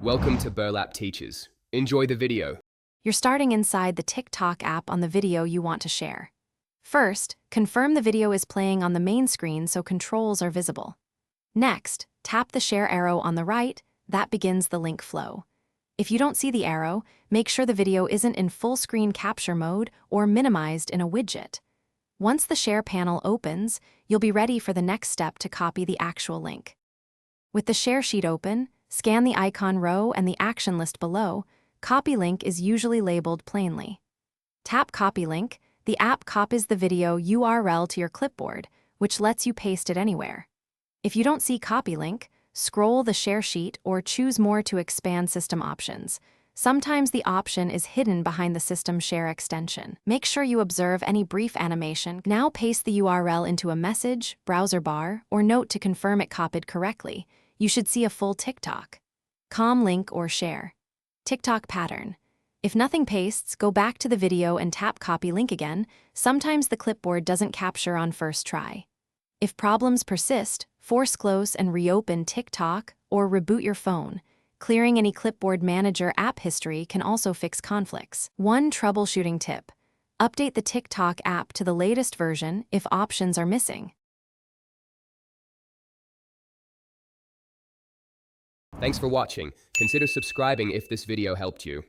Welcome to Burlap Teachers. Enjoy the video. You're starting inside the TikTok app on the video you want to share. First, confirm the video is playing on the main screen so controls are visible. Next, tap the share arrow on the right. That begins the link flow. If you don't see the arrow, make sure the video isn't in full screen capture mode or minimized in a widget. Once the share panel opens, you'll be ready for the next step to copy the actual link. With the share sheet open, scan the icon row and the action list below. Copy link is usually labeled plainly. Tap Copy Link. The app copies the video URL to your clipboard, which lets you paste it anywhere. If you don't see Copy Link, scroll the share sheet or choose More to expand system options. Sometimes the option is hidden behind the system share extension. Make sure you observe any brief animation. Now paste the URL into a message, browser bar, or note to confirm it copied correctly. You should see a full TikTok. Com link or share. TikTok pattern. If nothing pastes, go back to the video and tap Copy Link again. Sometimes the clipboard doesn't capture on first try. If problems persist, force close and reopen TikTok or reboot your phone. Clearing any Clipboard Manager app history can also fix conflicts. One troubleshooting tip: update the TikTok app to the latest version if options are missing. Thanks for watching. Consider subscribing if this video helped you.